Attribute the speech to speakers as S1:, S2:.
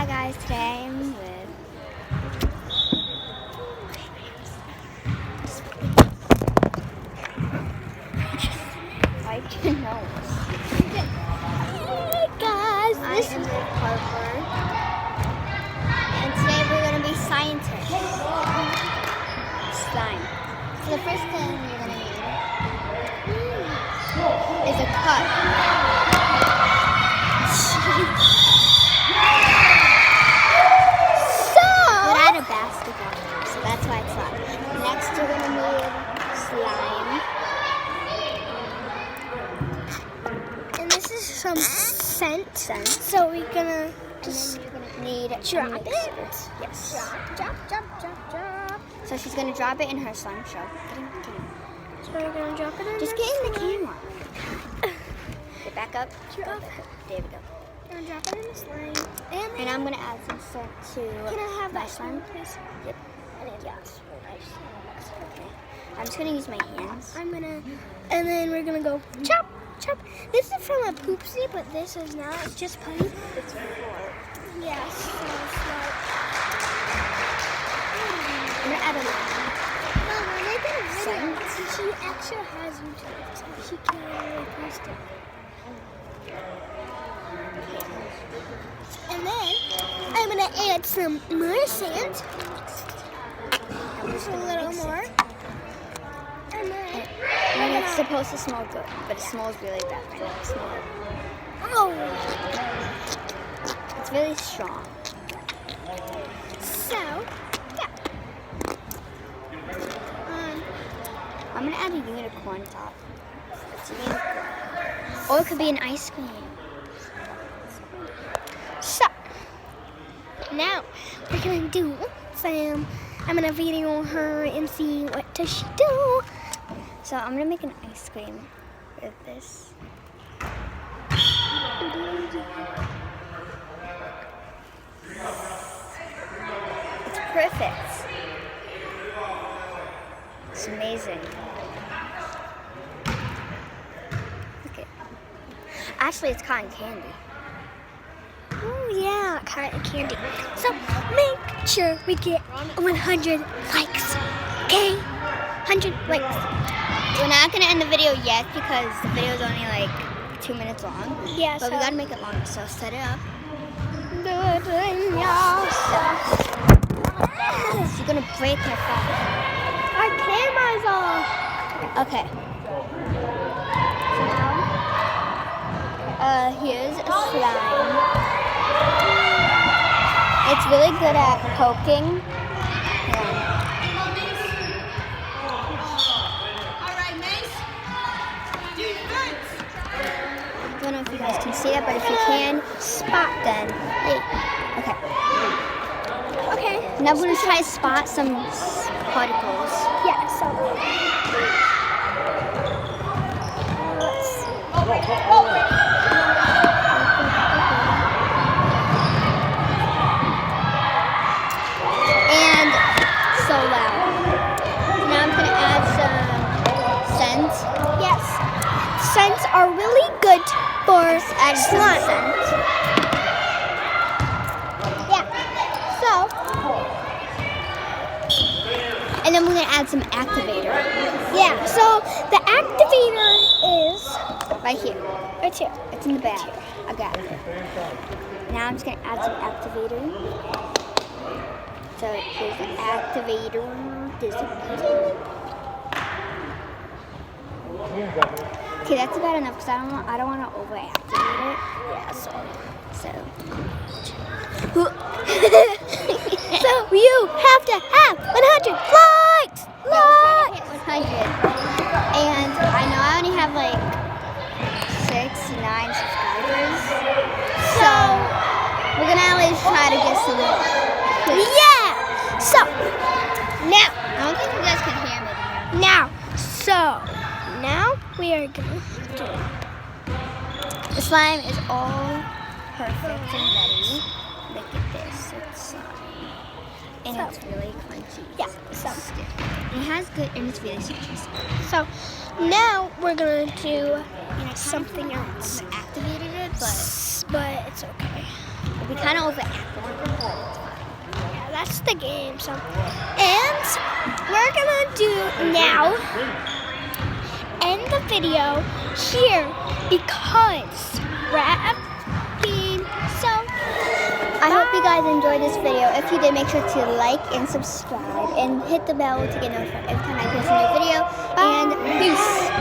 S1: Hi guys, today I'm with wipe your nose.
S2: Hey guys,
S1: I am with Harper, and today we're going to be scientists. Slime. So the first thing you're going to need is a cup. But I had a basketball, so that's why it's slime. Next, you're going to need slime.
S2: and this is some scent.
S1: Scent.
S2: So we're gonna
S1: And
S2: just
S1: then you're going to need
S2: drop
S1: a
S2: it.
S1: mixer. Yes.
S2: Drop.
S1: So she's going to drop it in her slime shell.
S2: So we're gonna drop it in.
S1: Just get in the camera. Get back up.
S2: Drop.
S1: There we go.
S2: Gonna drop it in the slime.
S1: And I'm going to add some scent to
S2: Can I have
S1: my
S2: that
S1: slime.
S2: please?
S1: Yep.
S2: Yes.
S1: Okay. I'm just going to use my hands.
S2: I'm gonna, and then we're gonna go chop. This is from a poopsie, but this is not. It's just putty.
S1: It's
S2: Yes. So smart.
S1: I'm going to add a little.
S2: Mom, when I get a video,
S1: Scent.
S2: she actually has YouTube, so she can't really post it. And then I'm gonna add some more sand. Just a little more. And then
S1: And it's supposed to smell good, but it smells really bad right now. Smell it.
S2: oh,
S1: It's really strong.
S2: so yeah.
S1: I'm going to add a unicorn top. It's a unicorn. Or it could be an ice cream.
S2: So now we're gonna do some. I'm gonna video her and see what does she do.
S1: So I'm going to make an ice cream with this. It's perfect. It's amazing. Okay. Actually, it's cotton candy.
S2: Oh yeah, cotton candy. So make sure we get 100 likes. Okay, 100 likes.
S1: We're not going to end the video yet because the video is only like 2 minutes long.
S2: Yeah,
S1: But
S2: so
S1: we got to make it longer, so set it up.
S2: good in yourself.
S1: You're going to break my phone.
S2: Our camera's off.
S1: Okay. So now, here's a slime. It's really good at poking. I don't know if you guys can see it, but if you can, spot then. Okay.
S2: Okay.
S1: Now we're going to try to spot some particles.
S2: Yeah. So let's.
S1: And so loud. Now I'm going to add some scent.
S2: Yes. Scents are really good for
S1: Add some
S2: slime.
S1: scent.
S2: Yeah. So
S1: And then we're going to add some activator
S2: yeah. So the activator is
S1: right here.
S2: right here.
S1: It's in the bag. I got it. Now I'm just going to add some activator. So here's the activator. This is okay, that's about enough because I don't want to over-activate it.
S2: Yeah. So
S1: So
S2: you have to have 100 likes.
S1: We're trying to hit 100. And I know I only have like 6-9 subscribers. So we're going to at least try to get some more.
S2: Yeah. So now.
S1: I don't think you guys can hear me.
S2: Now we are gonna do
S1: The slime is all perfect and ready. Look at this. It's slime. And
S2: So-
S1: it's really crunchy.
S2: Yeah,
S1: It's
S2: so-
S1: stiff. And it has good, and it's really citrusy.
S2: so now we're gonna do something else.
S1: Activated it, but
S2: But it's okay.
S1: We kind of overacted.
S2: Yeah, that's the game. So, and we're gonna do now end the video here because wrapping. So,
S1: I hope you guys enjoyed this video. If you did, make sure to like and subscribe and hit the bell to get notified every time I post a new video. And peace.